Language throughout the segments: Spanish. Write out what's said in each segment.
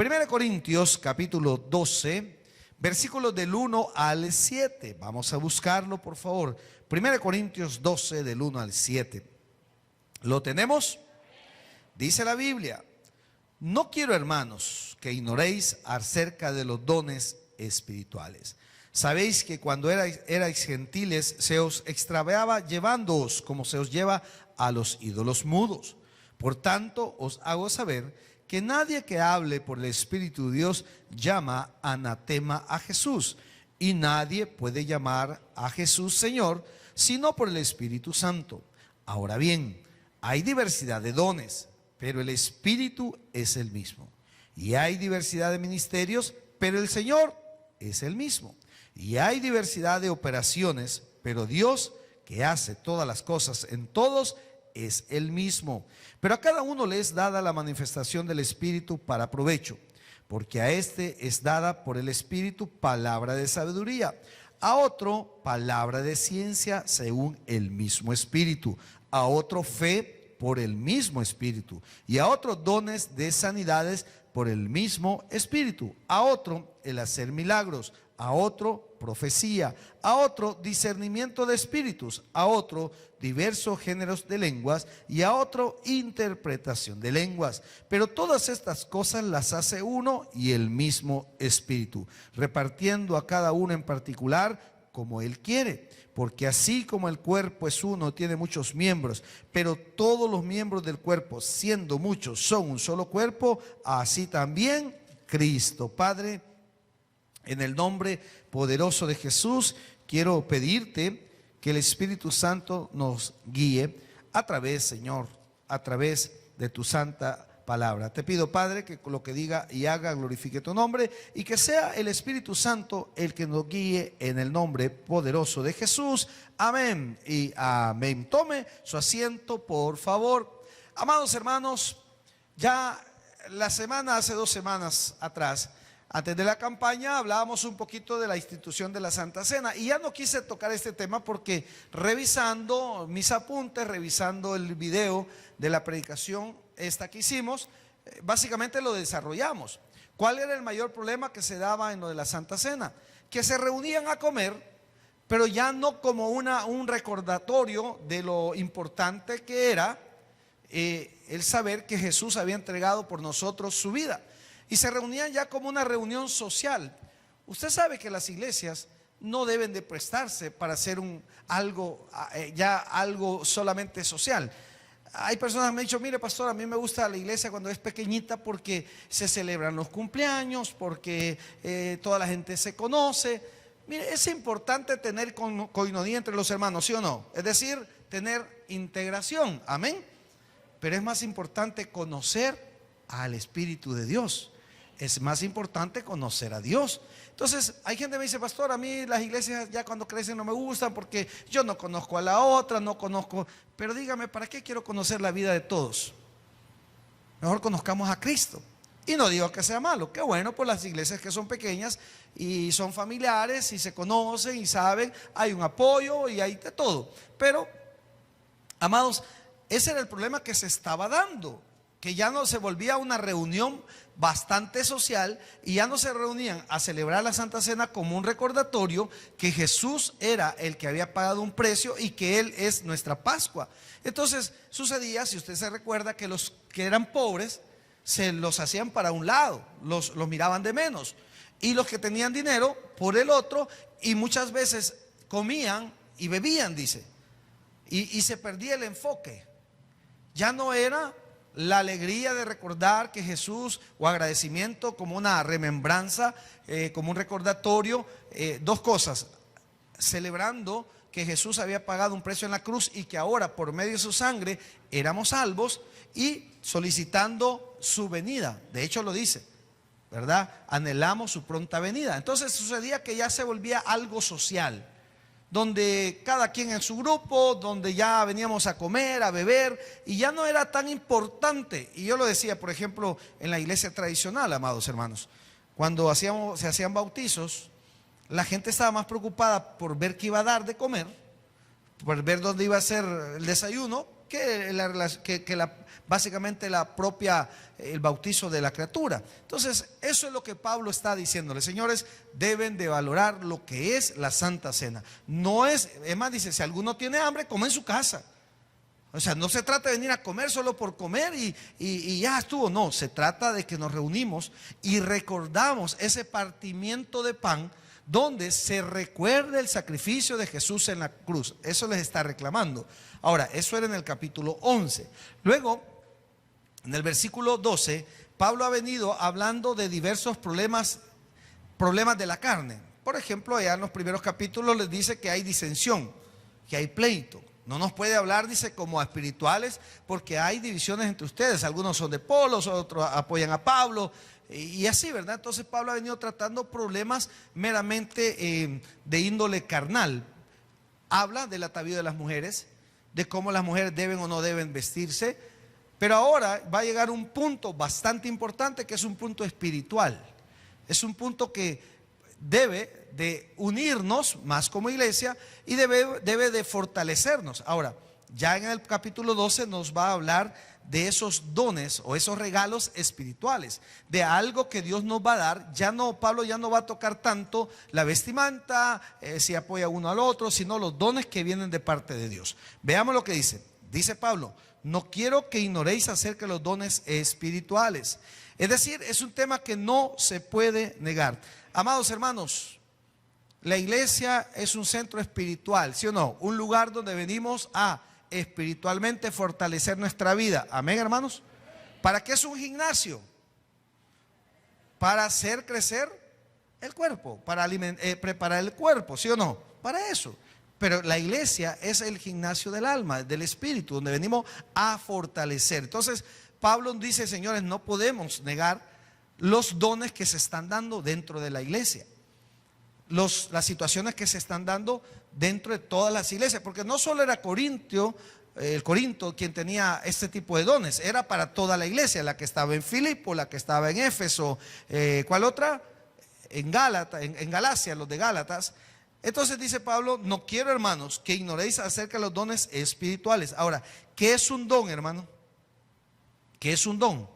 1 Corintios capítulo 12, versículos del 1 al 7. Vamos a buscarlo, por favor. 1 Corintios 12, del 1 al 7. ¿Lo tenemos? Dice la Biblia: no quiero, hermanos, que ignoréis acerca de los dones espirituales. Sabéis que cuando erais gentiles se os extraviaba llevándoos como se os lleva a los ídolos mudos. Por tanto os hago saber que nadie que hable por el Espíritu de Dios llama anatema a Jesús, y nadie puede llamar a Jesús Señor sino por el Espíritu Santo. Ahora bien, hay diversidad de dones, pero el Espíritu es el mismo. Y hay diversidad de ministerios, pero el Señor es el mismo. Y hay diversidad de operaciones, pero Dios, que hace todas las cosas en todos, es el mismo. Pero a cada uno le es dada la manifestación del Espíritu para provecho, porque a este es dada por el Espíritu palabra de sabiduría, a otro palabra de ciencia según el mismo Espíritu, a otro fe por el mismo Espíritu, y a otros dones de sanidades por el mismo Espíritu, a otro el hacer milagros, a otro profecía, a otro discernimiento de espíritus, a otro diversos géneros de lenguas, y a otro interpretación de lenguas. Pero todas estas cosas las hace uno y el mismo Espíritu, repartiendo a cada uno en particular como Él quiere. Porque así como el cuerpo es uno, tiene muchos miembros, pero todos los miembros del cuerpo, siendo muchos, son un solo cuerpo, así también Cristo. Padre, en el nombre poderoso de Jesús, quiero pedirte que el Espíritu Santo nos guíe a través, Señor, a través de tu santa palabra. Te pido, Padre, que lo que diga y haga glorifique tu nombre, y que sea el Espíritu Santo el que nos guíe en el nombre poderoso de Jesús. Amén y amén. Tome su asiento, por favor. Amados hermanos, ya hace 2 semanas atrás, antes de la campaña, hablábamos un poquito de la institución de la Santa Cena, y ya no quise tocar este tema porque revisando mis apuntes, revisando el video de la predicación esta que hicimos, básicamente lo desarrollamos. ¿Cuál era el mayor problema que se daba en lo de la Santa Cena? Que se reunían a comer, pero ya no como un recordatorio de lo importante que era el saber que Jesús había entregado por nosotros su vida. Y se reunían ya como una reunión social. Usted sabe que las iglesias no deben de prestarse para hacer algo solamente social. Hay personas que me han dicho: mire, pastor, a mí me gusta la iglesia cuando es pequeñita porque se celebran los cumpleaños, porque toda la gente se conoce. Mire, es importante tener coinonía entre los hermanos, ¿sí o no? Es decir, tener integración, amén. Pero es más importante conocer al Espíritu de Dios. Es más importante conocer a Dios. Entonces hay gente que me dice: pastor, a mí las iglesias ya cuando crecen no me gustan porque yo no conozco a la otra, no conozco. Pero dígame, ¿para qué quiero conocer la vida de todos? Mejor conozcamos a Cristo. Y no digo que sea malo, qué bueno por las iglesias que son pequeñas y son familiares y se conocen y saben, hay un apoyo y hay de todo. Pero, amados, ese era el problema que se estaba dando, que ya no se volvía una reunión bastante social, y ya no se reunían a celebrar la Santa Cena como un recordatorio que Jesús era el que había pagado un precio y que Él es nuestra Pascua. Entonces sucedía, si usted se recuerda, que los que eran pobres se los hacían para un lado, los miraban de menos, y los que tenían dinero por el otro, y muchas veces comían y bebían, dice, y se perdía el enfoque. Ya no era la alegría de recordar que Jesús, o agradecimiento como una remembranza, como un recordatorio. Dos cosas: celebrando que Jesús había pagado un precio en la cruz y que ahora por medio de su sangre éramos salvos, y solicitando su venida. De hecho lo dice, ¿verdad? Anhelamos su pronta venida. Entonces sucedía que ya se volvía algo social, donde cada quien en su grupo, donde ya veníamos a comer, a beber, y ya no era tan importante. Y yo lo decía, por ejemplo, en la iglesia tradicional, amados hermanos, cuando se hacían bautizos, la gente estaba más preocupada por ver qué iba a dar de comer, por ver dónde iba a ser el desayuno, básicamente el bautizo de la criatura. Entonces, eso es lo que Pablo está diciéndole. Señores, deben de valorar lo que es la Santa Cena. No es más, dice, si alguno tiene hambre, come en su casa. O sea, no se trata de venir a comer solo por comer y ya estuvo. No, se trata de que nos reunimos y recordamos ese partimiento de pan donde se recuerda el sacrificio de Jesús en la cruz. Eso les está reclamando. Ahora, eso era en el capítulo 11. Luego, en el versículo 12, Pablo ha venido hablando de diversos problemas de la carne. Por ejemplo, allá en los primeros capítulos les dice que hay disensión, que hay pleito. No nos puede hablar, dice, como a espirituales, porque hay divisiones entre ustedes. Algunos son de polos, otros apoyan a Pablo, y así, ¿verdad? Entonces Pablo ha venido tratando problemas meramente de índole carnal. Habla del atavío de las mujeres, de cómo las mujeres deben o no deben vestirse, pero ahora va a llegar un punto bastante importante, que es un punto espiritual. Es un punto que debe de unirnos más como iglesia y debe de fortalecernos. Ahora, ya en el capítulo 12 nos va a hablar de esos dones o esos regalos espirituales, de algo que Dios nos va a dar. Pablo ya no va a tocar tanto la vestimenta, si apoya uno al otro, sino los dones que vienen de parte de Dios. Veamos lo que dice. Dice Pablo: no quiero que ignoréis acerca de los dones espirituales. Es decir, es un tema que no se puede negar. Amados hermanos, la iglesia es un centro espiritual, ¿sí o no? Un lugar donde venimos a espiritualmente fortalecer nuestra vida. Amén, hermanos. ¿Para qué es un gimnasio? Para hacer crecer el cuerpo, para preparar el cuerpo, ¿sí o no? Para eso. Pero la iglesia es el gimnasio del alma, del espíritu, donde venimos a fortalecer. Entonces, Pablo dice, señores, no podemos negar los dones que se están dando dentro de la iglesia. Las situaciones que se están dando dentro de todas las iglesias, porque no solo era Corinto quien tenía este tipo de dones, era para toda la iglesia, la que estaba en Filipo, la que estaba en Éfeso, ¿cuál otra? En Galacia, los de Gálatas. Entonces dice Pablo: no quiero, hermanos, que ignoréis acerca de los dones espirituales. Ahora, ¿qué es un don, hermano? ¿Qué es un don?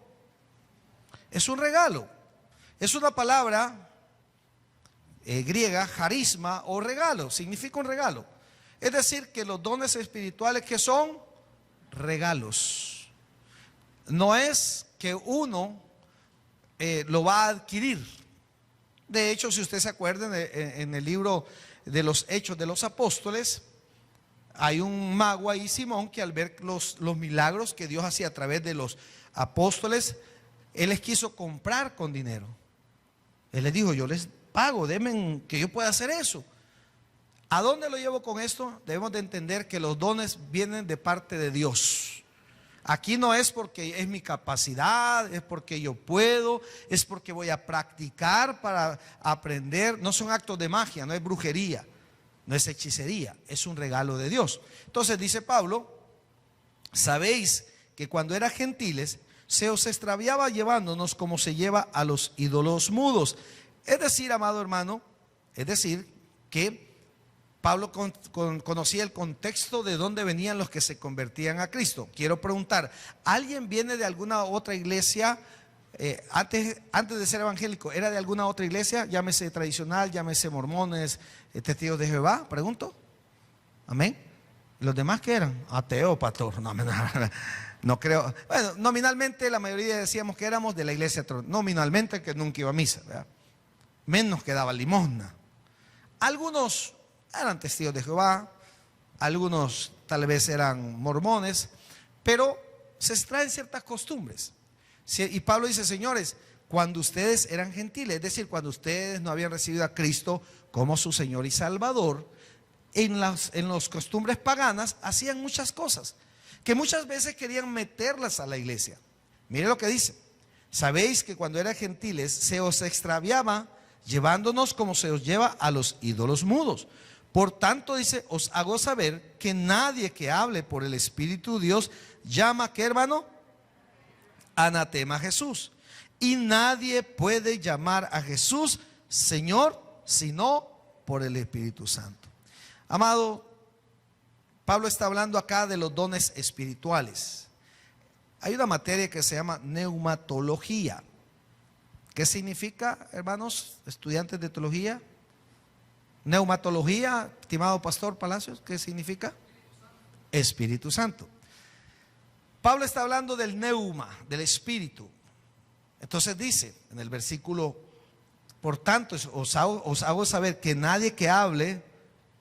Es un regalo. Es una palabra griega, charisma, o regalo. Significa un regalo. Es decir, que los dones espirituales, que son regalos, no es que uno lo va a adquirir. De hecho, si usted se acuerda, en el libro de los Hechos de los Apóstoles, hay un mago ahí, Simón, que al ver los milagros que Dios hacía a través de los apóstoles, él les quiso comprar con dinero. Él les dijo: yo les pago, denme que yo pueda hacer eso. ¿A dónde lo llevo con esto? Debemos de entender que los dones vienen de parte de Dios. Aquí no es porque es mi capacidad, es porque yo puedo, es porque voy a practicar para aprender. No son actos de magia, no es brujería, no es hechicería, es un regalo de Dios. Entonces dice Pablo: sabéis que cuando eran gentiles se os extraviaba llevándonos como se lleva a los ídolos mudos. Es decir, amado hermano, es decir, que Pablo conocía el contexto de dónde venían los que se convertían a Cristo. Quiero preguntar: ¿alguien viene de alguna otra iglesia? Antes de ser evangélico, ¿era de alguna otra iglesia? Llámese tradicional, llámese mormones, testigos de Jehová, pregunto. Amén. ¿Los demás qué eran? Ateo, pastor. No creo. Bueno, nominalmente la mayoría decíamos que éramos de la iglesia, nominalmente, que nunca iba a misa, ¿verdad? Menos que daba limosna. Algunos eran testigos de Jehová, algunos tal vez eran mormones, pero se extraen ciertas costumbres. Y Pablo dice: señores, cuando ustedes eran gentiles, es decir, cuando ustedes no habían recibido a Cristo como su Señor y Salvador, en las costumbres paganas hacían muchas cosas que muchas veces querían meterlas a la iglesia. Mire lo que dice: sabéis que cuando eran gentiles se os extraviaba llevándonos como se os lleva a los ídolos mudos. Por tanto, dice, os hago saber que nadie que hable por el Espíritu de Dios llama, ¿qué, hermano? Anatema a Jesús. Y nadie puede llamar a Jesús Señor sino por el Espíritu Santo. Amado, Pablo está hablando acá de los dones espirituales. Hay una materia que se llama neumatología. ¿Qué significa, hermanos, estudiantes de teología? Neumatología, estimado pastor Palacios, ¿qué significa? Espíritu Santo. Pablo está hablando del neuma, del espíritu. Entonces dice en el versículo: por tanto, os hago saber que nadie que hable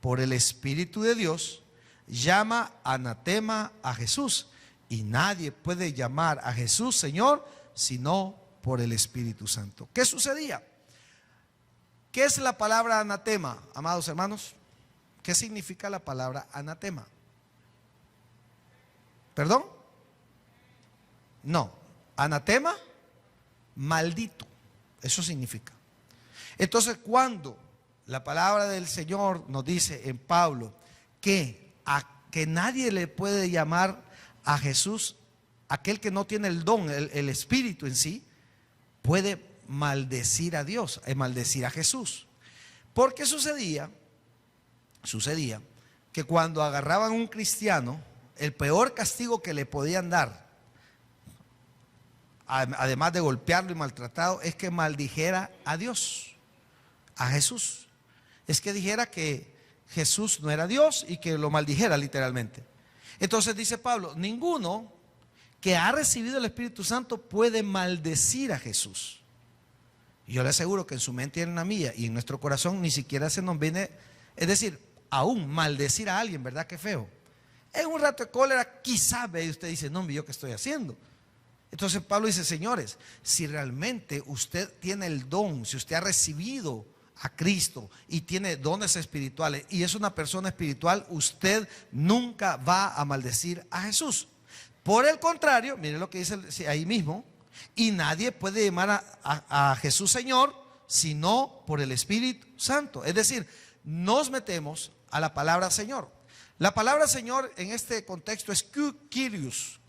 por el Espíritu de Dios llama anatema a Jesús, y nadie puede llamar a Jesús Señor sino por el Espíritu Santo. ¿Qué sucedía? ¿Qué es la palabra anatema, amados hermanos? ¿Qué significa la palabra anatema? ¿Perdón? No, anatema, maldito, eso significa. Entonces, cuando la palabra del Señor nos dice en Pablo que nadie le puede llamar a Jesús, aquel que no tiene el don, el espíritu en sí, puede maldecir a Dios, maldecir a Jesús. Porque sucedía que cuando agarraban a un cristiano, el peor castigo que le podían dar, además de golpearlo y maltratado, es que maldijera a Dios, a Jesús. Es que dijera que Jesús no era Dios y que lo maldijera literalmente. Entonces dice Pablo: ninguno que ha recibido el Espíritu Santo puede maldecir a Jesús. Y yo le aseguro que en su mente y en la mía y en nuestro corazón ni siquiera se nos viene, es decir, aún maldecir a alguien, ¿verdad? Qué feo. En un rato de cólera quizás ve y usted dice: no, ¿yo qué estoy haciendo? Entonces Pablo dice: señores, si realmente usted tiene el don, si usted ha recibido a Cristo y tiene dones espirituales y es una persona espiritual, usted nunca va a maldecir a Jesús. Por el contrario, mire lo que dice ahí mismo: y nadie puede llamar a Jesús Señor sino por el Espíritu Santo. Es decir, nos metemos a la palabra Señor. La palabra Señor en este contexto es Kyrios,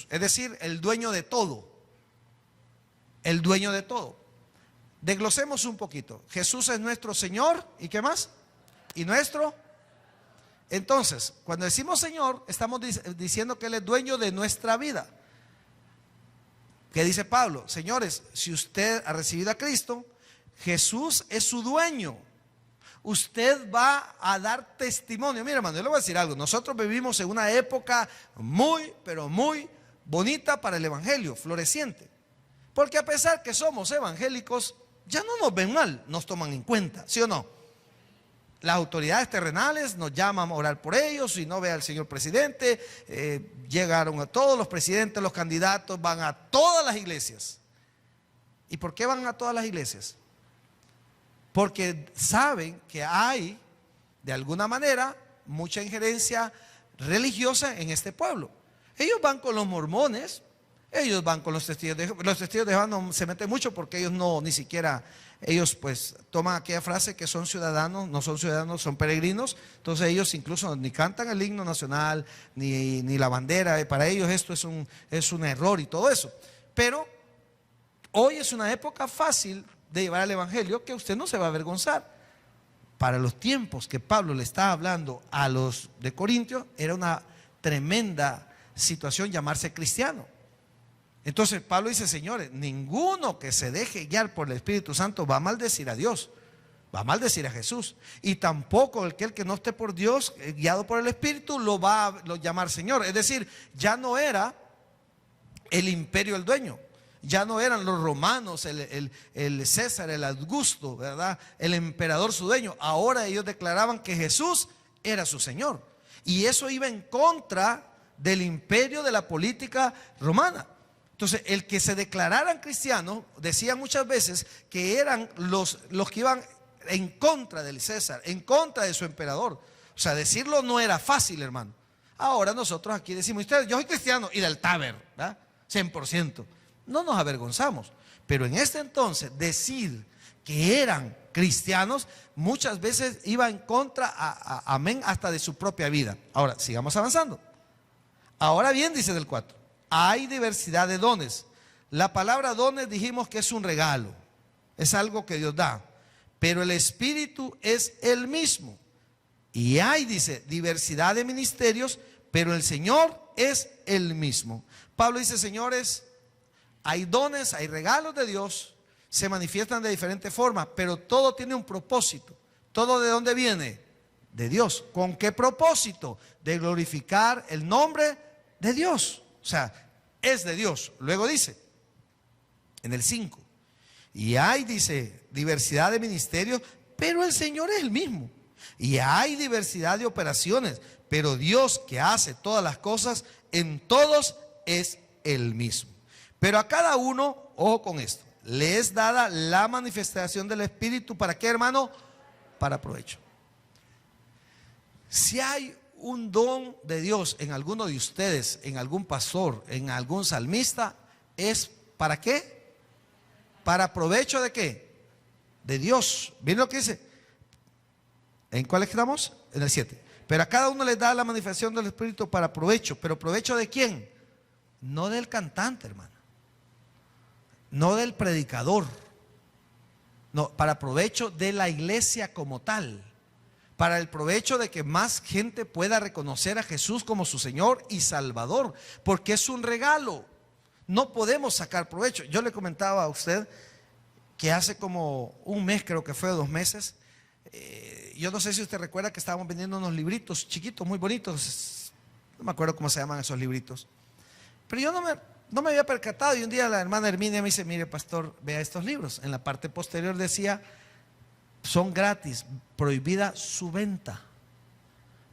es decir, el dueño de todo. El dueño de todo. Desglosemos un poquito. Jesús es nuestro Señor, ¿y qué más? Y nuestro. Entonces, cuando decimos Señor, estamos diciendo que Él es dueño de nuestra vida. ¿Qué dice Pablo? Señores, si usted ha recibido a Cristo, Jesús es su dueño. Usted va a dar testimonio. Mira, hermano, yo le voy a decir algo. Nosotros vivimos en una época muy, pero muy bonita para el evangelio, floreciente. Porque a pesar que somos evangélicos, ya no nos ven mal, nos toman en cuenta, ¿sí o no? Las autoridades terrenales nos llaman a orar por ellos. Si no, ve al señor presidente, llegaron a todos los presidentes, los candidatos, van a todas las iglesias. ¿Y por qué van a todas las iglesias? Porque saben que hay, de alguna manera, mucha injerencia religiosa en este pueblo. Ellos van con los mormones, ellos van con los testigos de Jehová. Los testigos de Jehová no se meten mucho porque ellos no, ni siquiera, ellos pues toman aquella frase que son ciudadanos, no son ciudadanos, son peregrinos. Entonces ellos incluso ni cantan el himno nacional, ni la bandera. Para ellos esto es un error y todo eso. Pero hoy es una época fácil de llevar el evangelio, que usted no se va a avergonzar. Para los tiempos que Pablo le estaba hablando a los de Corintios, era una tremenda situación llamarse cristiano. Entonces Pablo dice: señores, ninguno que se deje guiar por el Espíritu Santo va a maldecir a Dios, va a maldecir a Jesús. Y tampoco el que no esté por Dios, guiado por el Espíritu, lo va a llamar Señor. Es decir, ya no era el imperio el dueño. Ya no eran los romanos, el César, el Augusto, ¿verdad? El emperador su dueño. Ahora ellos declaraban que Jesús era su Señor. Y eso iba en contra del imperio de la política romana. Entonces, el que se declararan cristianos, decían muchas veces que eran los que iban en contra del César, en contra de su emperador. O sea, decirlo no era fácil, hermano. Ahora nosotros aquí decimos: ustedes, yo soy cristiano y del Taber, ¿verdad? 100%. No nos avergonzamos. Pero en este entonces, decir que eran cristianos muchas veces iba en contra, amén, hasta de su propia vida. Ahora, sigamos avanzando. Ahora bien, dice del 4, hay diversidad de dones. La palabra dones dijimos que es un regalo, es algo que Dios da. Pero el Espíritu es el mismo. Y hay, dice, diversidad de ministerios, pero el Señor es el mismo. Pablo dice, señores, hay dones, hay regalos de Dios, se manifiestan de diferentes formas, pero todo tiene un propósito. ¿Todo de dónde viene? De Dios. ¿Con qué propósito? De glorificar el nombre de Dios. O sea, es de Dios. Luego dice, en el 5, y hay, dice, diversidad de ministerios, pero el Señor es el mismo. Y hay diversidad de operaciones, pero Dios que hace todas las cosas, en todos es el mismo. Pero a cada uno, ojo con esto, le es dada la manifestación del Espíritu. ¿Para qué, hermano? Para provecho. Si hay un don de Dios en alguno de ustedes, en algún pastor, en algún salmista, ¿es para qué? ¿Para provecho de qué? De Dios. ¿Miren lo que dice? ¿En cuál estamos? En el 7. Pero a cada uno le da la manifestación del Espíritu para provecho. ¿Pero provecho de quién? No del cantante, hermano. No del predicador. No, para provecho de la iglesia como tal. Para el provecho de que más gente pueda reconocer a Jesús como su Señor y Salvador. Porque es un regalo. No podemos sacar provecho. Yo le comentaba a usted que hace como un mes, creo que fue, 2 meses, yo no sé si usted recuerda que estábamos vendiendo unos libritos chiquitos, muy bonitos. No me acuerdo cómo se llaman esos libritos. Pero yo no me había percatado, y un día la hermana Herminia me dice, mire pastor, vea estos libros. En la parte posterior decía, son gratis, prohibida su venta.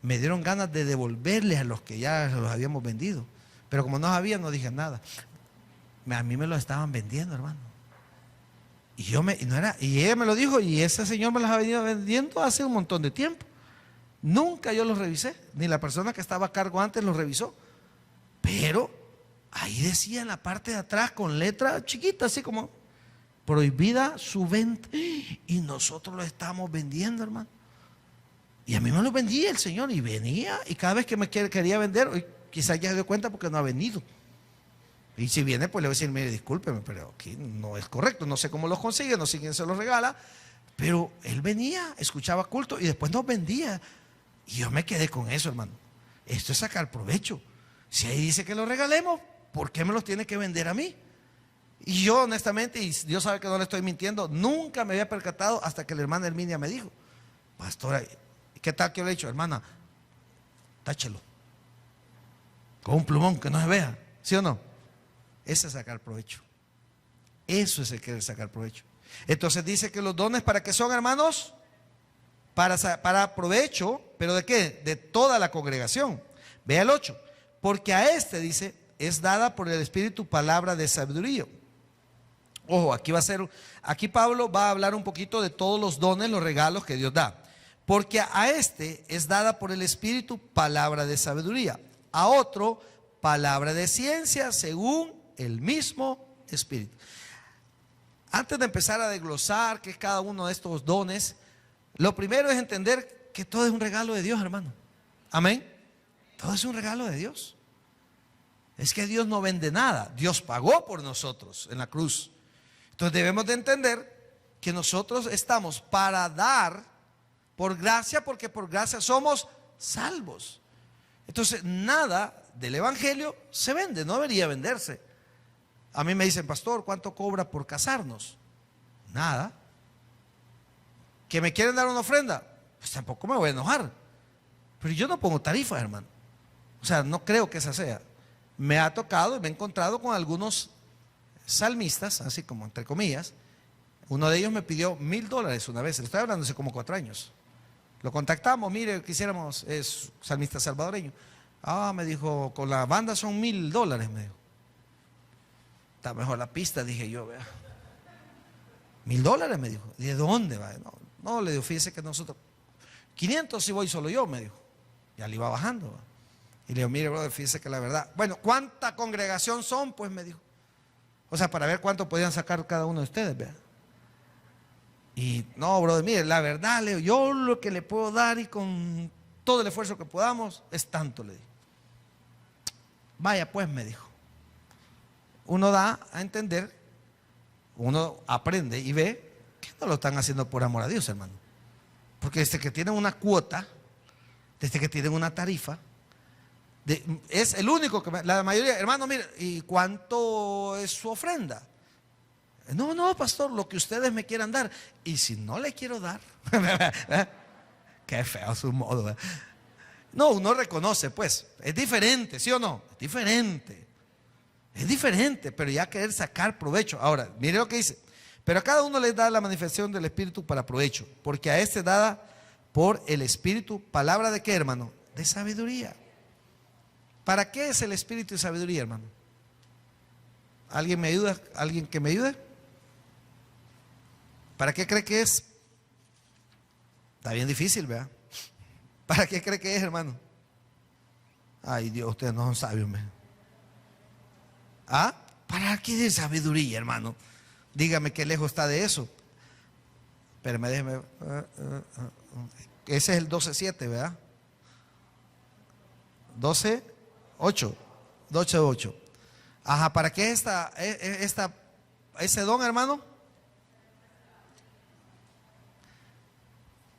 Me dieron ganas de devolverles a los que ya los habíamos vendido, pero como no había, no dije nada. A mí me los estaban vendiendo, hermano. Y ella me lo dijo, y ese señor me los ha venido vendiendo hace un montón de tiempo. Nunca yo los revisé, ni la persona que estaba a cargo antes los revisó. Pero ahí decía en la parte de atrás con letra chiquita, así como prohibida su venta. Y nosotros lo estábamos vendiendo, hermano. Y a mí me lo vendía el Señor, y venía, y cada vez que me quería vender, quizás ya se dio cuenta porque no ha venido. Y si viene, pues le voy a decir, mire, discúlpeme, pero aquí no es correcto, no sé cómo los consigue, no sé quién se los regala. Pero él venía, escuchaba culto y después nos vendía. Y yo me quedé con eso, hermano. Esto es sacar provecho. Si ahí dice que los regalemos, ¿por qué me los tiene que vender a mí? Y yo honestamente, y Dios sabe que no le estoy mintiendo, nunca me había percatado hasta que la hermana Herminia me dijo, pastora, ¿qué tal que yo le he dicho? Hermana, táchelo con un plumón que no se vea, ¿sí o no? Ese es sacar provecho. Eso es el querer sacar provecho. Entonces dice que los dones, ¿para qué son, hermanos? Para provecho, ¿pero de qué? De toda la congregación. Vea el 8. Porque a este, dice, es dada por el Espíritu palabra de sabiduría. Ojo, aquí Pablo va a hablar un poquito de todos los dones, los regalos que Dios da. Porque a este es dada por el Espíritu palabra de sabiduría. A otro, palabra de ciencia, según el mismo Espíritu. Antes de empezar a desglosar qué es cada uno de estos dones, lo primero es entender que todo es un regalo de Dios, hermano. Amén. Todo es un regalo de Dios. Es que Dios no vende nada. Dios pagó por nosotros en la cruz. Entonces debemos de entender que nosotros estamos para dar por gracia, porque por gracia somos salvos. Entonces nada del evangelio se vende, no debería venderse. A mí me dicen, pastor, ¿cuánto cobra por casarnos? Nada. ¿Que me quieren dar una ofrenda? Pues tampoco me voy a enojar. Pero yo no pongo tarifas, hermano. O sea, no creo que esa sea. Me ha tocado y me he encontrado con algunos salmistas, así como entre comillas. Uno de ellos me pidió $1,000 una vez. Le estoy hablando hace como 4 años. Lo contactamos, mire, quisiéramos, es salmista salvadoreño. Me dijo, con la banda son $1,000, me dijo. Está mejor la pista, dije yo, vea. $1,000, me dijo. ¿De dónde va? No, le digo, fíjese que nosotros 500 si voy solo yo, me dijo. Ya le iba bajando, ¿va? Y le digo, mire, brother, fíjese que la verdad, bueno, ¿cuánta congregación son? Pues me dijo. O sea, para ver cuánto podían sacar cada uno de ustedes, vea. Y no, brother, mire, la verdad, le digo, yo lo que le puedo dar y con todo el esfuerzo que podamos es tanto, le digo. Vaya, pues, me dijo. Uno da a entender, uno aprende y ve que no lo están haciendo por amor a Dios, hermano. Porque que tienen una cuota, Desde que tienen una tarifa. Es el único que la mayoría, hermano, mire, ¿y cuánto es su ofrenda? No, no, pastor, lo que ustedes me quieran dar. Y si no le quiero dar, qué feo su modo. No, uno reconoce, pues, es diferente, ¿sí o no? Es diferente, pero ya querer sacar provecho. Ahora, mire lo que dice: pero a cada uno les da la manifestación del Espíritu para provecho, porque a este dada por el Espíritu, palabra de qué, hermano, de sabiduría. ¿Para qué es el Espíritu de sabiduría, hermano? ¿Alguien me ayuda? ¿Alguien que me ayude? ¿Para qué cree que es? Está bien difícil, ¿verdad? ¿Para qué cree que es, hermano? Ay, Dios, ustedes no son sabios, ¿me? ¿Ah? ¿Para qué es sabiduría, hermano? Dígame qué lejos está de eso. Espérame, déjeme. Ese es el 12:7, ¿verdad? 12:8. 12:8. Ajá, ¿para qué es ese don, hermano?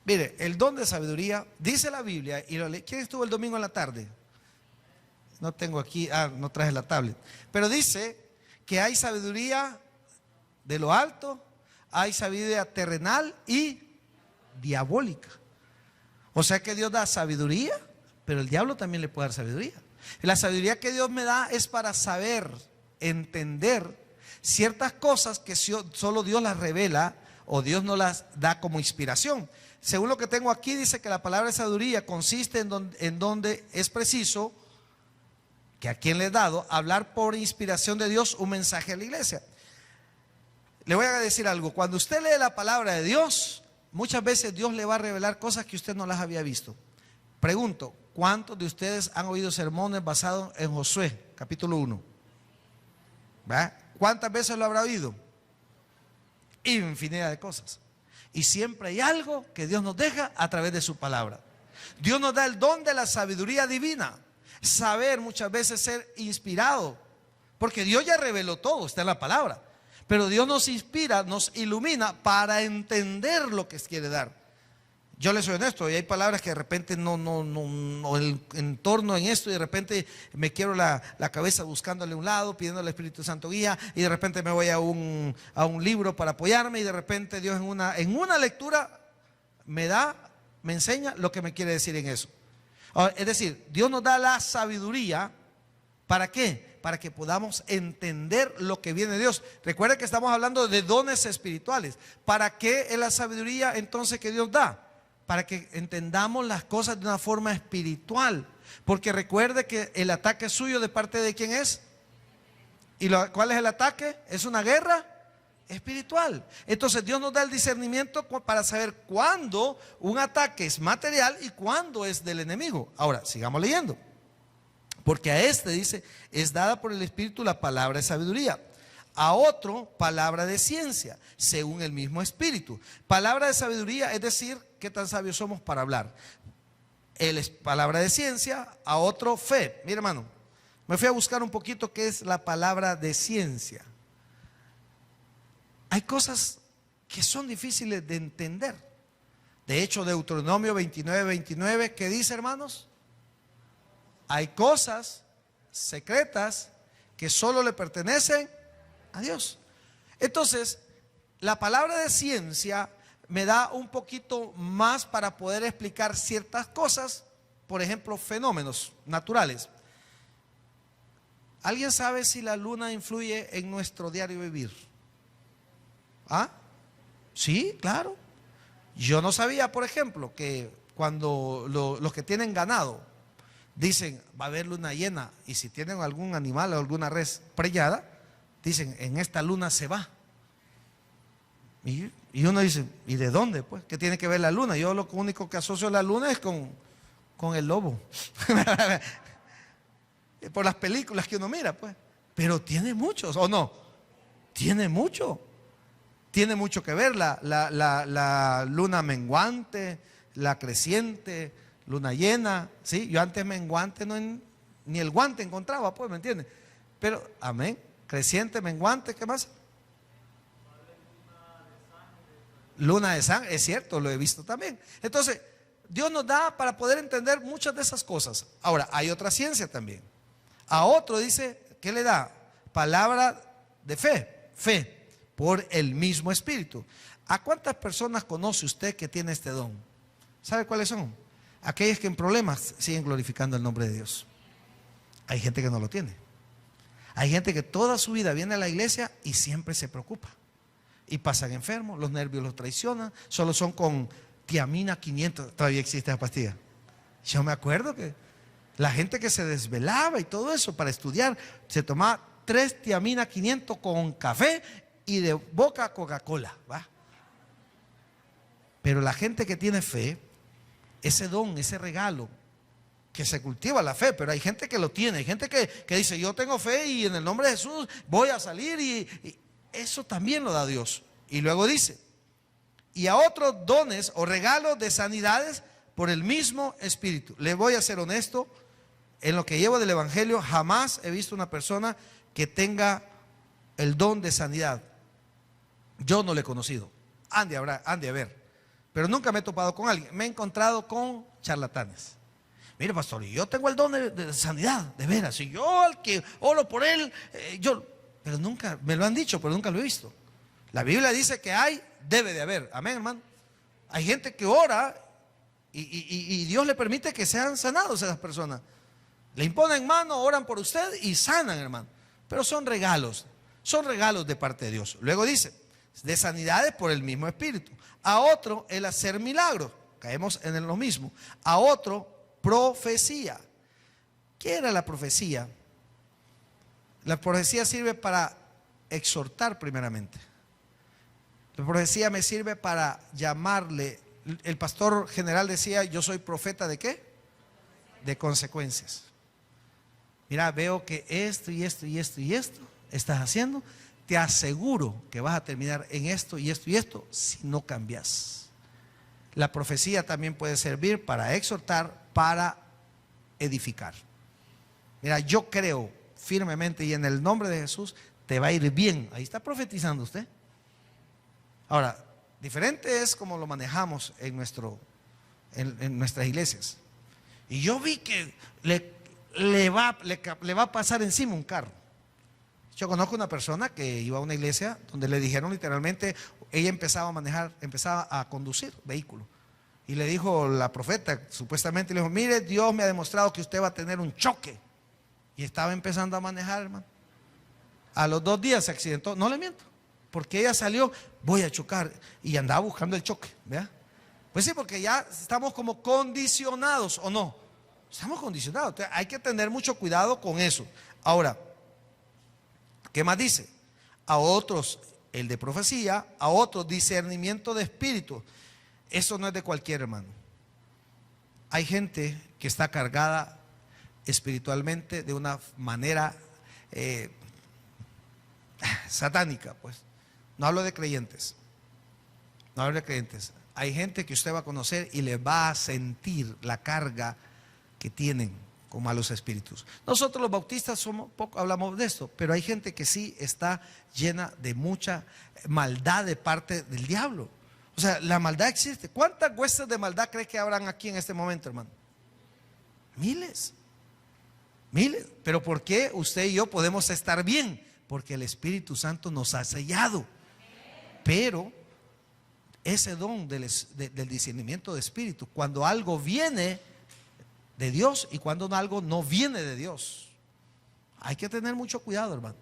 Mire, el don de sabiduría, dice la Biblia, y ¿quién estuvo el domingo en la tarde? No tengo aquí, no traje la tablet. Pero dice que hay sabiduría de lo alto, hay sabiduría terrenal y diabólica. O sea que Dios da sabiduría, pero el diablo también le puede dar sabiduría. La sabiduría que Dios me da es para saber, entender ciertas cosas que solo Dios las revela o Dios no las da como inspiración. Según lo que tengo aquí, dice que la palabra de sabiduría consiste en donde es preciso que a quien le he dado hablar por inspiración de Dios un mensaje a la iglesia. Le voy a decir algo: cuando usted lee la palabra de Dios, muchas veces Dios le va a revelar cosas que usted no las había visto. Pregunto, ¿cuántos de ustedes han oído sermones basados en Josué, capítulo 1? ¿Verdad? ¿Cuántas veces lo habrá oído? Infinidad de cosas. Y siempre hay algo que Dios nos deja a través de su palabra. Dios nos da el don de la sabiduría divina. Saber, muchas veces ser inspirado, porque Dios ya reveló todo, está en la palabra. Pero Dios nos inspira, nos ilumina para entender lo que quiere dar. Yo les soy honesto, y hay palabras que de repente no el entorno en esto, y de repente me quiero la cabeza buscándole un lado, pidiendo al Espíritu Santo guía, y de repente me voy a un libro para apoyarme, y de repente Dios en una lectura me enseña lo que me quiere decir en eso. Es decir, Dios nos da la sabiduría. ¿Para qué? Para que podamos entender lo que viene de Dios. Recuerda que estamos hablando de dones espirituales. ¿Para qué es la sabiduría entonces que Dios da? Para que entendamos las cosas de una forma espiritual. Porque recuerde que el ataque suyo, ¿de parte de quién es? ¿Y cuál es el ataque? Es una guerra espiritual. Entonces Dios nos da el discernimiento para saber cuándo un ataque es material y cuándo es del enemigo. Ahora, sigamos leyendo. Porque a este, dice, es dada por el Espíritu la palabra de sabiduría, a otro palabra de ciencia, según el mismo Espíritu. Palabra de sabiduría, es decir, qué tan sabios somos para hablar. Él es palabra de ciencia, a otro fe. Mire, hermano, me fui a buscar un poquito qué es la palabra de ciencia. Hay cosas que son difíciles de entender. De hecho, Deuteronomio 29:29, ¿qué dice, hermanos? Hay cosas secretas que solo le pertenecen a Dios. Entonces, la palabra de ciencia me da un poquito más para poder explicar ciertas cosas, por ejemplo, fenómenos naturales. ¿Alguien sabe si la luna influye en nuestro diario vivir? ¿Ah? Sí, claro. Yo no sabía, por ejemplo, que cuando los que tienen ganado dicen, va a haber luna llena, y si tienen algún animal o alguna res preñada, dicen, en esta luna se va. Y uno dice, ¿y de dónde? Pues, ¿qué tiene que ver la luna? Yo lo único que asocio la luna es con el lobo. Por las películas que uno mira, pues. Pero tiene muchos, ¿o no? Tiene mucho. Tiene mucho que ver la luna menguante, la creciente, luna llena, ¿sí? Yo antes menguante ni el guante encontraba, pues, ¿me entiendes? Pero, amén, creciente, menguante, ¿qué más? Luna de sangre, es cierto, lo he visto también. Entonces, Dios nos da para poder entender muchas de esas cosas. Ahora, hay otra ciencia también. A otro dice, ¿qué le da? Palabra de fe por el mismo Espíritu. ¿A cuántas personas conoce usted que tiene este don? ¿Sabe cuáles son? Aquellos que en problemas siguen glorificando el nombre de Dios. Hay gente que no lo tiene. Hay gente que toda su vida viene a la iglesia y siempre se preocupa. Y pasan enfermos, los nervios los traicionan, solo son con tiamina 500. Todavía existe esa pastilla. Yo me acuerdo que la gente que se desvelaba y todo eso para estudiar, se tomaba 3 tiamina 500 con café y de boca Coca-Cola, ¿va? Pero la gente que tiene fe, ese don, ese regalo, que se cultiva la fe, pero hay gente que lo tiene, hay gente que dice, yo tengo fe y en el nombre de Jesús voy a salir y eso también lo da Dios. Y luego dice, y a otros dones o regalos de sanidades por el mismo Espíritu. Le voy a ser honesto, en lo que llevo del Evangelio jamás he visto una persona que tenga el don de sanidad. Yo no le he conocido, ande a ver, pero nunca me he topado con alguien. Me he encontrado con charlatanes. Mire, pastor, yo tengo el don de sanidad, de veras. Y yo al que oro por él, pero nunca, me lo han dicho, pero nunca lo he visto. La Biblia dice que hay, debe de haber. Amén, hermano. Hay gente que ora y Dios le permite que sean sanados esas personas. Le imponen mano, oran por usted y sanan, hermano. Pero son regalos de parte de Dios. Luego dice, de sanidades por el mismo Espíritu. A otro, el hacer milagros. Caemos en lo mismo. A otro, profecía. ¿Qué era la profecía? La profecía sirve para exhortar primeramente. La profecía me sirve para llamarle. El pastor general decía, yo soy profeta ¿de qué? De consecuencias. Mira, veo que esto y esto y esto y esto estás haciendo. Te aseguro que vas a terminar en esto y esto y esto si no cambias. La profecía también puede servir para exhortar, para edificar. Mira, yo creo firmemente y en el nombre de Jesús te va a ir bien. Ahí está profetizando usted. Ahora, diferente es como lo manejamos en nuestras iglesias. Y yo vi que le va a pasar encima un carro. Yo conozco una persona que iba a una iglesia donde le dijeron literalmente, ella empezaba a manejar, empezaba a conducir vehículo. Y le dijo la profeta, supuestamente le dijo, mire, Dios me ha demostrado que usted va a tener un choque. Y estaba empezando a manejar, hermano. A los 2 días se accidentó, no le miento, porque ella salió, voy a chocar, y andaba buscando el choque, ¿vea? Pues sí, porque ya estamos como condicionados, ¿o no? Estamos condicionados, entonces hay que tener mucho cuidado con eso. Ahora, ¿qué más dice? A otros el de profecía, a otros discernimiento de espíritu. Eso no es de cualquier hermano. Hay gente que está cargada espiritualmente de una manera satánica, pues. No hablo de creyentes. No hablo de creyentes. Hay gente que usted va a conocer y le va a sentir la carga que tienen con malos espíritus. Nosotros los bautistas poco hablamos de esto, pero hay gente que sí está llena de mucha maldad de parte del diablo. O sea, la maldad existe. ¿Cuántas huestes de maldad cree que habrán aquí en este momento, hermano? Miles. Miles. Pero ¿por qué usted y yo podemos estar bien? Porque el Espíritu Santo nos ha sellado. Pero ese don del discernimiento de espíritu, cuando algo viene de Dios y cuando algo no viene de Dios, hay que tener mucho cuidado, hermano.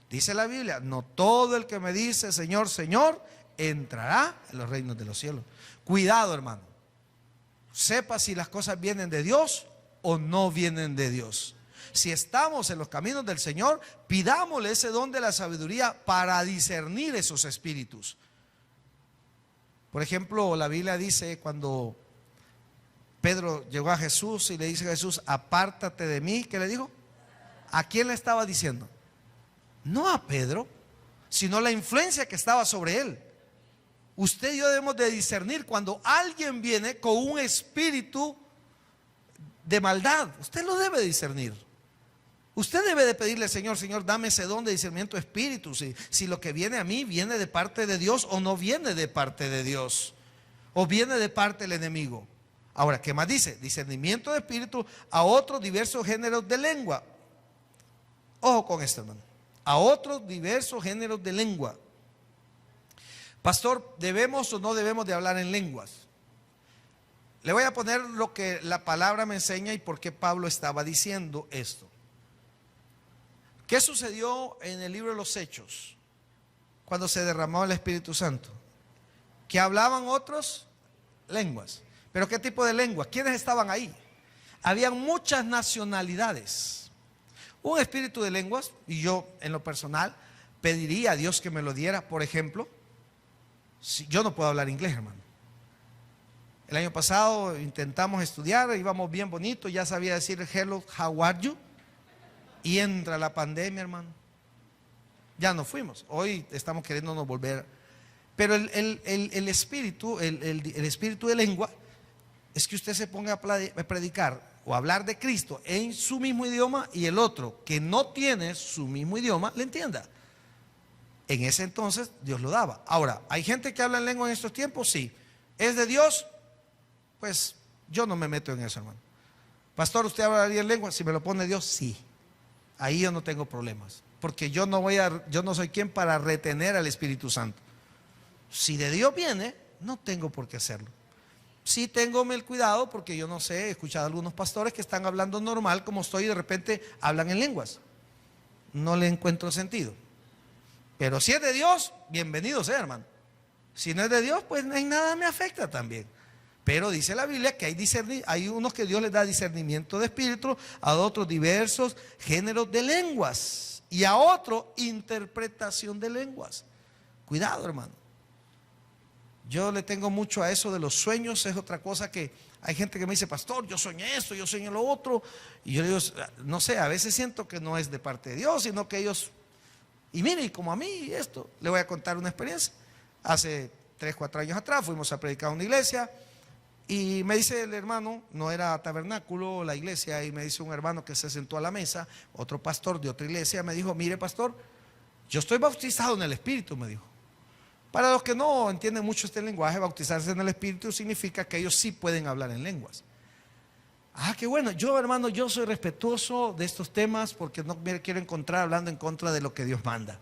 Dice la Biblia, no todo el que me dice Señor, Señor, entrará en los reinos de los cielos. Cuidado, hermano. Sepa si las cosas vienen de Dios o no vienen de Dios. Si estamos en los caminos del Señor, pidámosle ese don de la sabiduría para discernir esos espíritus. Por ejemplo, la Biblia dice cuando Pedro llegó a Jesús y le dice a Jesús, apártate de mí, ¿qué le dijo? ¿A quién le estaba diciendo? No a Pedro, sino la influencia que estaba sobre él. Usted y yo debemos de discernir cuando alguien viene con un espíritu de maldad. Usted lo debe discernir. Usted debe de pedirle, Señor, Señor, dame ese don de discernimiento de espíritu. Si lo que viene a mí viene de parte de Dios o no viene de parte de Dios. O viene de parte del enemigo. Ahora, ¿qué más dice? Discernimiento de espíritu, a otros diversos géneros de lengua. Ojo con esto, hermano. A otros diversos géneros de lengua. Pastor, ¿debemos o no debemos de hablar en lenguas? Le voy a poner lo que la palabra me enseña y por qué Pablo estaba diciendo esto. ¿Qué sucedió en el libro de los Hechos cuando se derramó el Espíritu Santo? Que hablaban otros lenguas. ¿Pero qué tipo de lenguas? ¿Quiénes estaban ahí? Habían muchas nacionalidades. Un espíritu de lenguas, y yo en lo personal pediría a Dios que me lo diera. Por ejemplo, si yo no puedo hablar inglés, hermano. El año pasado intentamos estudiar, íbamos bien bonito, ya sabía decir hello, how are you, y entra la pandemia, hermano. Ya no fuimos, hoy estamos queriéndonos volver. Pero el espíritu de lengua es que usted se ponga a predicar o hablar de Cristo en su mismo idioma y el otro que no tiene su mismo idioma le entienda. En ese entonces Dios lo daba. Ahora, ¿hay gente que habla en lengua en estos tiempos? Sí. ¿Es de Dios? Pues yo no me meto en eso, hermano. Pastor, ¿usted hablaría en lengua? Si me lo pone Dios, sí. Ahí yo no tengo problemas. Porque yo no soy quien para retener al Espíritu Santo. Si de Dios viene, no tengo por qué hacerlo. Sí tengo el cuidado porque yo no sé, he escuchado a algunos pastores que están hablando normal como estoy y de repente hablan en lenguas. No le encuentro sentido. Pero si es de Dios, bienvenido sea, hermano. Si no es de Dios, pues en nada me afecta también. Pero dice la Biblia que hay unos que Dios les da discernimiento de espíritu, a otros diversos géneros de lenguas y a otro interpretación de lenguas. Cuidado, hermano. Yo le tengo mucho a eso de los sueños. Es otra cosa que hay gente que me dice, pastor, yo soñé esto, yo soñé lo otro. Y yo le digo, no sé, a veces siento que no es de parte de Dios, sino que ellos... Y mire, como a mí esto, le voy a contar una experiencia. Hace 3, 4 años atrás fuimos a predicar a una iglesia y me dice el hermano, no era tabernáculo la iglesia, y me dice un hermano que se sentó a la mesa, otro pastor de otra iglesia, me dijo, mire pastor, yo estoy bautizado en el Espíritu, me dijo. Para los que no entienden mucho este lenguaje, bautizarse en el Espíritu significa que ellos sí pueden hablar en lenguas. Ah, qué bueno. Yo, hermano, yo soy respetuoso de estos temas porque no me quiero encontrar hablando en contra de lo que Dios manda.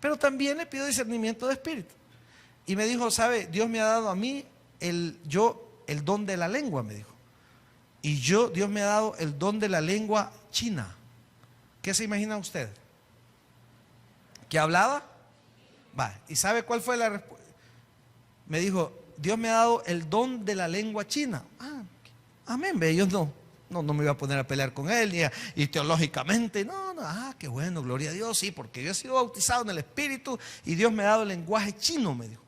Pero también le pido discernimiento de espíritu. Y me dijo, ¿sabe? Dios me ha dado a mí el don de la lengua, me dijo. Y Dios me ha dado el don de la lengua china. ¿Qué se imagina usted? ¿Que hablaba? Va. ¿Y sabe cuál fue la respuesta? Me dijo, Dios me ha dado el don de la lengua china. Ah, amén, ve, yo no me iba a poner a pelear con él y teológicamente, no, qué bueno, gloria a Dios, sí, porque yo he sido bautizado en el Espíritu y Dios me ha dado el lenguaje chino, me dijo.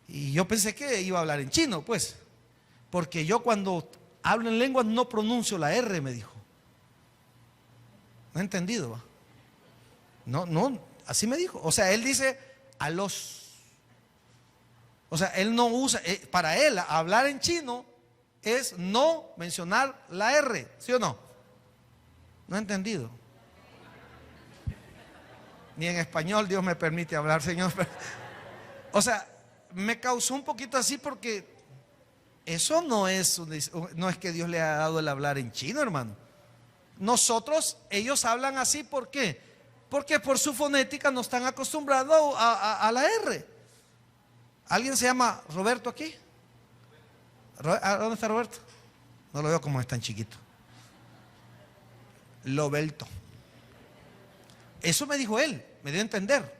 Y yo pensé que iba a hablar en chino, pues, porque yo cuando hablo en lenguas no pronuncio la R, me dijo. No he entendido, ¿va? No, así me dijo. O sea, él dice a los. O sea, él no usa, para él hablar en chino es no mencionar la R, ¿sí o no? No he entendido. Ni en español Dios me permite hablar, Señor. O sea, me causó un poquito así porque eso no es que Dios le ha dado el hablar en chino, hermano. Ellos hablan así, ¿por qué? Porque por su fonética no están acostumbrados a la R. ¿Alguien se llama Roberto aquí? ¿Dónde está Roberto? No lo veo como es tan chiquito. Roberto. Eso me dijo él, me dio a entender.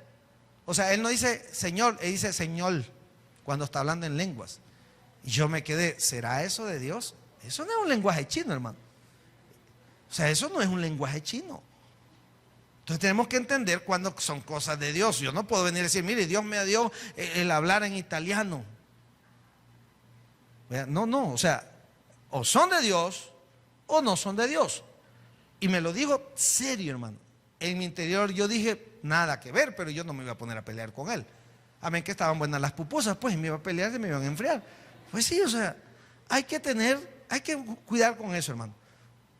O sea, él no dice Señor, él dice Señor cuando está hablando en lenguas. Y yo me quedé, ¿será eso de Dios? Eso no es un lenguaje chino, hermano. O sea, eso no es un lenguaje chino. Entonces tenemos que entender cuando son cosas de Dios. Yo no puedo venir a decir, mire, Dios me dio el hablar en italiano. No, o sea, o son de Dios o no son de Dios. Y me lo dijo serio, hermano. En mi interior yo dije, nada que ver, pero yo no me iba a poner a pelear con él. Amén, que estaban buenas las pupusas, pues me iba a pelear y me iban a enfriar. Pues sí, o sea, hay que cuidar con eso, hermano.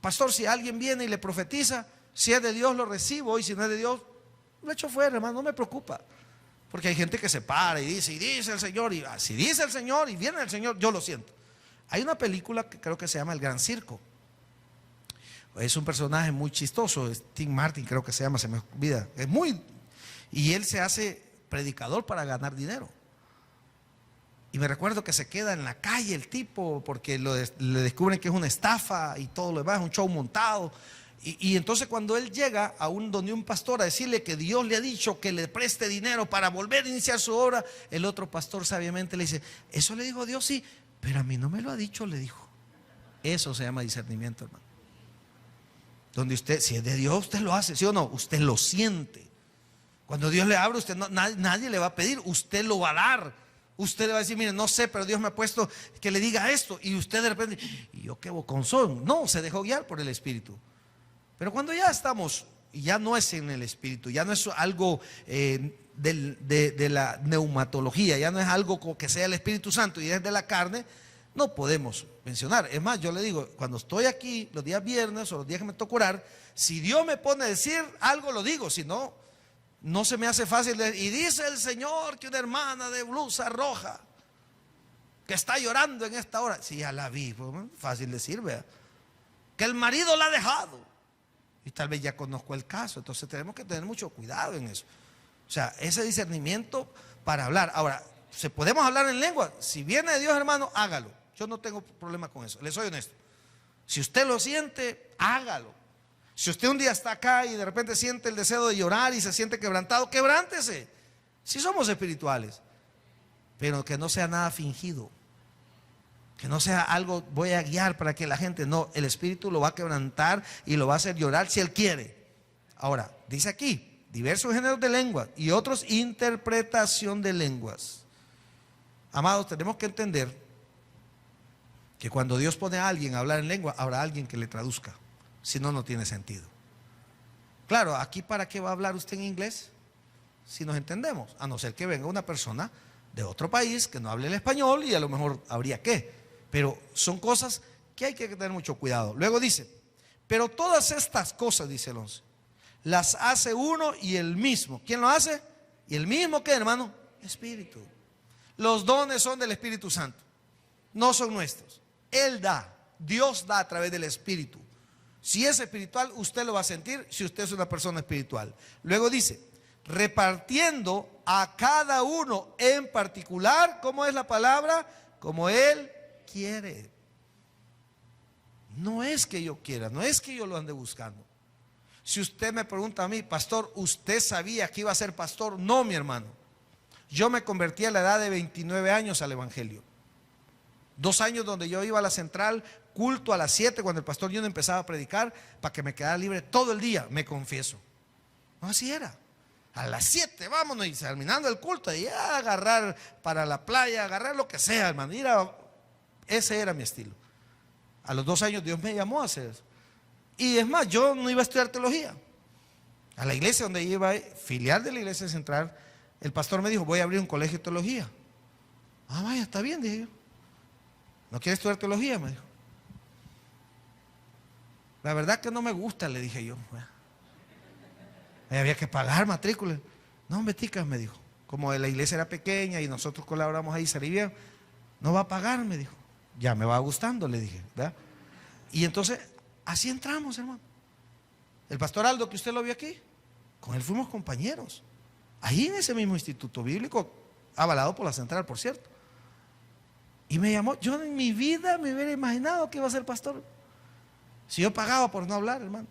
Pastor, si alguien viene y le profetiza, si es de Dios lo recibo, y si no es de Dios, lo echo fuera, hermano, no me preocupa. Porque hay gente que se para y dice el Señor, y si dice el Señor y viene el Señor, yo lo siento. Hay una película que creo que se llama El Gran Circo. Es un personaje muy chistoso, Steve Martin creo que se llama, se me olvida. Y él se hace predicador para ganar dinero. Y me recuerdo que se queda en la calle el tipo porque le descubren que es una estafa y todo lo demás, un show montado. Y entonces cuando él llega donde un pastor a decirle que Dios le ha dicho que le preste dinero para volver a iniciar su obra, el otro pastor sabiamente le dice, eso le dijo Dios, sí, pero a mí no me lo ha dicho, le dijo. Eso se llama discernimiento, hermano. Donde usted, si es de Dios, usted lo hace, ¿sí o no? Usted lo siente. Cuando Dios le abre, usted nadie le va a pedir, usted lo va a dar. Usted le va a decir, mire, no sé, pero Dios me ha puesto que le diga esto. Y usted de repente, ¿y yo qué bocón soy? No, se dejó guiar por el Espíritu. Pero cuando ya estamos, y ya no es en el Espíritu, ya no es algo de la neumatología, ya no es algo que sea el Espíritu Santo y es de la carne, no podemos mencionar. Es más, yo le digo, cuando estoy aquí los días viernes o los días que me toca orar, si Dios me pone a decir algo, lo digo, si no, no se me hace fácil. Y dice el Señor que una hermana de blusa roja que está llorando en esta hora, si ya la vi, pues, fácil decir, vea, que el marido la ha dejado y tal vez ya conozco el caso. Entonces tenemos que tener mucho cuidado en eso. O sea, ese discernimiento para hablar. Ahora, si podemos hablar en lengua, si viene de Dios, hermano, hágalo. Yo no tengo problema con eso, le soy honesto. Si usted lo siente, hágalo. Si usted un día está acá y de repente siente el deseo de llorar y se siente quebrantado, quebrántese. Si somos espirituales, pero que no sea nada fingido, que no sea algo voy a guiar para que la gente, no, el Espíritu lo va a quebrantar y lo va a hacer llorar si Él quiere. Ahora, dice aquí, diversos géneros de lengua y otros interpretación de lenguas. Amados, tenemos que entender que cuando Dios pone a alguien a hablar en lengua, habrá alguien que le traduzca. Si no, no tiene sentido. Claro, aquí ¿para qué va a hablar usted en inglés? Si nos entendemos, a no ser que venga una persona de otro país que no hable el español y a lo mejor habría que. Pero son cosas que hay que tener mucho cuidado. Luego dice, pero todas estas cosas, dice el 11, las hace uno y el mismo. ¿Quién lo hace? Y el mismo, ¿qué, hermano? Espíritu. Los dones son del Espíritu Santo, no son nuestros. Él da, Dios da a través del Espíritu. Si es espiritual, usted lo va a sentir si usted es una persona espiritual. Luego dice, repartiendo a cada uno en particular, ¿cómo es la palabra? Como Él quiere. No es que yo quiera, no es que yo lo ande buscando. Si usted me pregunta a mí, pastor, ¿usted sabía que iba a ser pastor? No, mi hermano. Yo me convertí a la edad de 29 años al Evangelio. 2 años donde yo iba a la central, culto a las 7 cuando el pastor Junior empezaba a predicar, para que me quedara libre todo el día, me confieso. No, así era. A las 7, vámonos, y terminando el culto, y a agarrar para la playa, agarrar lo que sea, hermano. Ese era mi estilo. A los 2 años Dios me llamó a hacer eso. Y es más, yo no iba a estudiar teología. A la iglesia donde iba, filial de la iglesia central, el pastor me dijo, voy a abrir un colegio de teología. Ah, vaya, está bien, dije yo. ¿No quiere estudiar teología? Me dijo. La verdad que no me gusta, le dije yo. Había que pagar matrícula. No, beticas, me dijo. Como la iglesia era pequeña y nosotros colaboramos ahí, salí bien. No va a pagar, me dijo. Ya me va gustando, le dije, ¿verdad? Y entonces, así entramos, hermano. El pastor Aldo, que usted lo vio aquí, con él fuimos compañeros. Ahí en ese mismo instituto bíblico, avalado por la central, por cierto. Y me llamó. Yo en mi vida me hubiera imaginado que iba a ser pastor. Si yo pagaba por no hablar, hermano.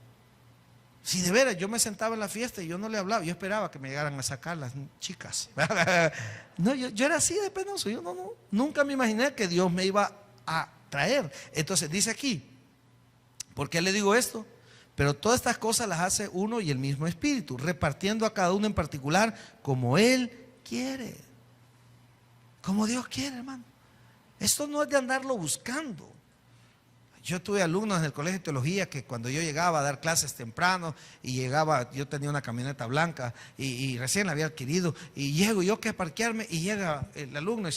Si de veras yo me sentaba en la fiesta y yo no le hablaba, yo esperaba que me llegaran a sacar las chicas. No, yo era así de penoso. Yo nunca me imaginé que Dios me iba a traer. Entonces dice aquí, ¿por qué le digo esto? Pero todas estas cosas las hace uno y el mismo Espíritu, repartiendo a cada uno en particular como Él quiere. Como Dios quiere, hermano. Esto no es de andarlo buscando. Yo tuve alumnos en el colegio de teología que cuando yo llegaba a dar clases temprano y llegaba, yo tenía una camioneta blanca y recién la había adquirido y llego yo que a parquearme y llega el alumno y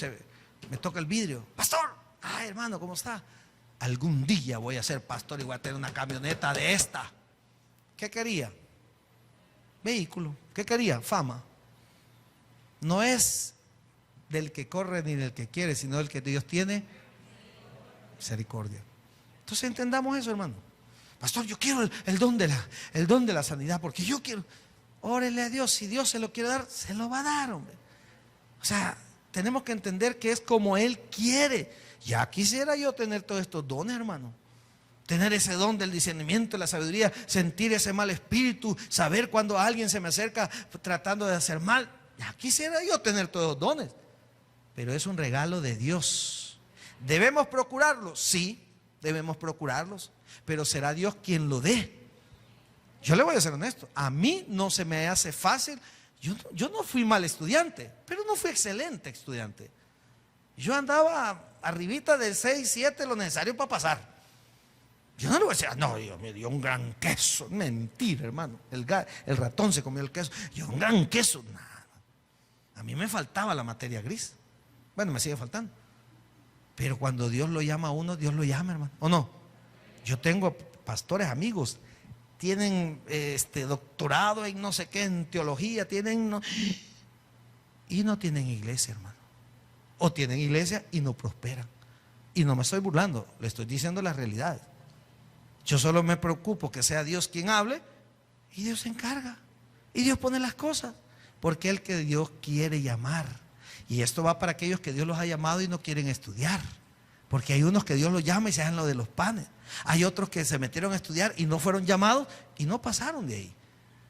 me toca el vidrio. Pastor, ay hermano, ¿cómo está? Algún día voy a ser pastor y voy a tener una camioneta de esta. ¿Qué quería? Vehículo. ¿Qué quería? Fama. No es del que corre ni del que quiere, sino del que Dios tiene. Misericordia. Entonces entendamos eso, hermano. Pastor, yo quiero el don de la sanidad, porque yo quiero. Órele a Dios, si Dios se lo quiere dar, se lo va a dar, hombre. O sea, tenemos que entender que es como Él quiere. Ya quisiera yo tener todos estos dones, hermano. Tener ese don del discernimiento, de la sabiduría, sentir ese mal espíritu, saber cuando alguien se me acerca tratando de hacer mal. Ya quisiera yo tener todos los dones. Pero es un regalo de Dios. ¿Debemos procurarlos? Sí, debemos procurarlos. Pero será Dios quien lo dé. Yo le voy a ser honesto, a mí no se me hace fácil. Yo no fui mal estudiante, pero no fui excelente estudiante. Yo andaba arribita del 6, 7, lo necesario para pasar. Yo no le voy a decir, no, Dios me dio un gran queso. Mentira, hermano. El ratón se comió el queso. Yo, un gran queso. Nada. A mí me faltaba la materia gris. Bueno, me sigue faltando. Pero cuando Dios lo llama a uno, Dios lo llama, hermano. ¿O no? Yo tengo pastores, amigos, tienen doctorado en no sé qué, en teología, y no tienen iglesia, hermano. O tienen iglesia y no prosperan. Y no me estoy burlando, le estoy diciendo la realidad. Yo solo me preocupo que sea Dios quien hable, y Dios se encarga. Y Dios pone las cosas, porque es el que Dios quiere llamar. Y esto va para aquellos que Dios los ha llamado y no quieren estudiar. Porque hay unos que Dios los llama y se hacen lo de los panes. Hay otros que se metieron a estudiar y no fueron llamados y no pasaron de ahí.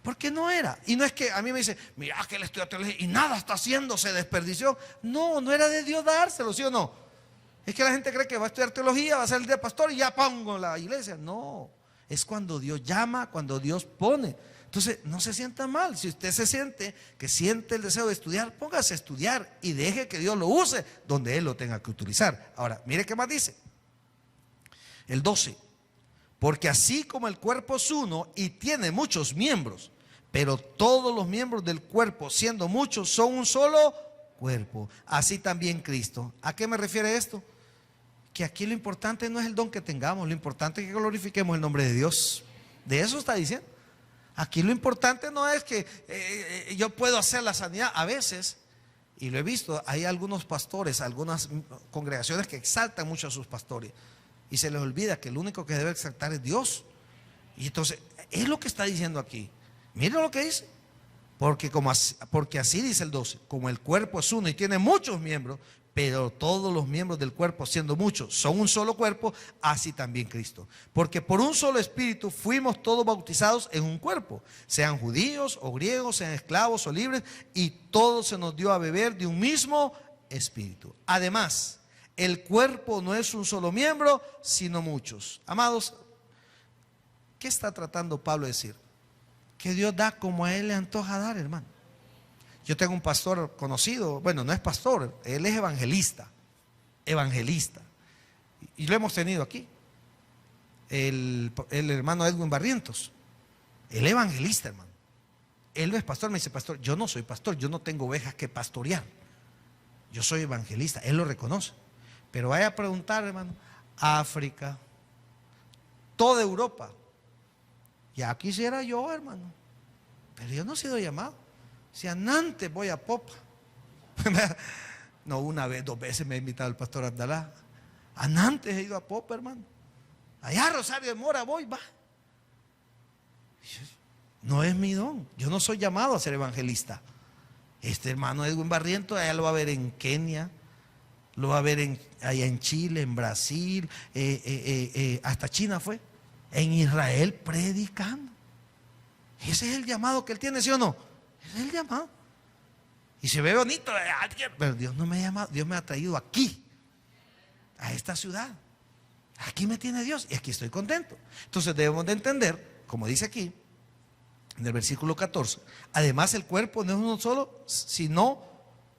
Porque no era. Y no es que a mí me dice, mira que él estudió teología y nada está haciendo, se desperdició. No, no era de Dios dárselo, ¿sí o no? Es que la gente cree que va a estudiar teología, va a ser el de pastor y ya pongo la iglesia. No, es cuando Dios llama, cuando Dios pone. Entonces, no se sienta mal. Si usted se siente que siente el deseo de estudiar, póngase a estudiar y deje que Dios lo use donde Él lo tenga que utilizar. Ahora, mire qué más dice. El 12. Porque así como el cuerpo es uno y tiene muchos miembros, pero todos los miembros del cuerpo, siendo muchos, son un solo cuerpo. Así también Cristo. ¿A qué me refiere esto? Que aquí lo importante no es el don que tengamos, lo importante es que glorifiquemos el nombre de Dios. De eso está diciendo. Aquí lo importante no es que yo puedo hacer la sanidad. A veces, y lo he visto, hay algunos pastores, algunas congregaciones que exaltan mucho a sus pastores y se les olvida que el único que debe exaltar es Dios. Y entonces, es lo que está diciendo aquí. Miren lo que dice. Porque así dice el 12, como el cuerpo es uno y tiene muchos miembros, pero todos los miembros del cuerpo, siendo muchos, son un solo cuerpo, así también Cristo. Porque por un solo espíritu fuimos todos bautizados en un cuerpo, sean judíos o griegos, sean esclavos o libres, y todos se nos dio a beber de un mismo espíritu. Además, el cuerpo no es un solo miembro, sino muchos. Amados, ¿qué está tratando Pablo de decir? Que Dios da como a Él le antoja dar, hermano. Yo tengo un pastor conocido, bueno, no es pastor, él es evangelista, y lo hemos tenido aquí, el hermano Edwin Barrientos, el evangelista, hermano. Él no es pastor, me dice, pastor, yo no soy pastor, yo no tengo ovejas que pastorear, yo soy evangelista, él lo reconoce. Pero vaya a preguntar, hermano, África, toda Europa, ya quisiera yo, hermano, pero yo no he sido llamado. Si antes voy a Popa, no, una vez, 2 veces me ha invitado el pastor Abdalá. Antes he ido a Popa, hermano. Allá a Rosario de Mora voy, va. No es mi don. Yo no soy llamado a ser evangelista. Este hermano Edwin Barrientos, allá lo va a ver en Kenia, lo va a ver allá en Chile, en Brasil, hasta China fue, en Israel predicando. Ese es el llamado que él tiene, ¿sí o no? Es el llamado. Y se ve bonito, pero Dios no me ha llamado, Dios me ha traído aquí, a esta ciudad. Aquí me tiene Dios y aquí estoy contento. Entonces debemos de entender, como dice aquí, en el versículo 14, además el cuerpo no es uno solo, no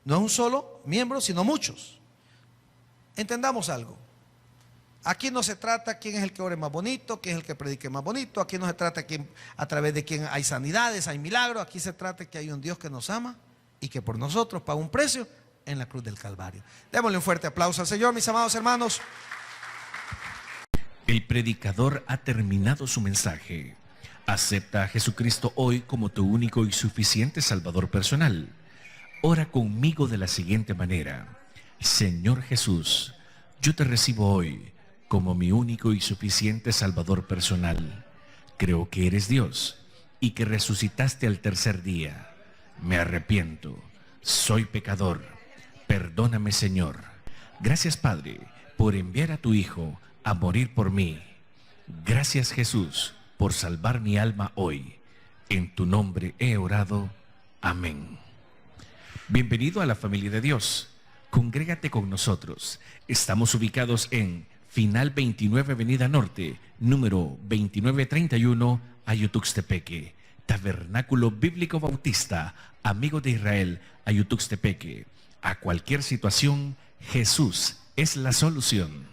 es un solo miembro, sino muchos. Entendamos algo. Aquí no se trata quién es el que ore más bonito, quién es el que predique más bonito. Aquí no se trata a través de quién hay sanidades, hay milagros. Aquí se trata que hay un Dios que nos ama y que por nosotros paga un precio en la cruz del Calvario. Démosle un fuerte aplauso al Señor, mis amados hermanos. El predicador ha terminado su mensaje. Acepta a Jesucristo hoy como tu único y suficiente Salvador personal. Ora conmigo de la siguiente manera: Señor Jesús, yo te recibo hoy como mi único y suficiente Salvador personal. Creo que eres Dios y que resucitaste al tercer día. Me arrepiento. Soy pecador. Perdóname, Señor. Gracias, Padre, por enviar a tu Hijo a morir por mí. Gracias, Jesús, por salvar mi alma hoy. En tu nombre he orado. Amén. Bienvenido a la familia de Dios. Congrégate con nosotros. Estamos ubicados en Final 29 Avenida Norte, número 2931, Ayutuxtepeque. Tabernáculo Bíblico Bautista, Amigo de Israel, Ayutuxtepeque. A cualquier situación, Jesús es la solución.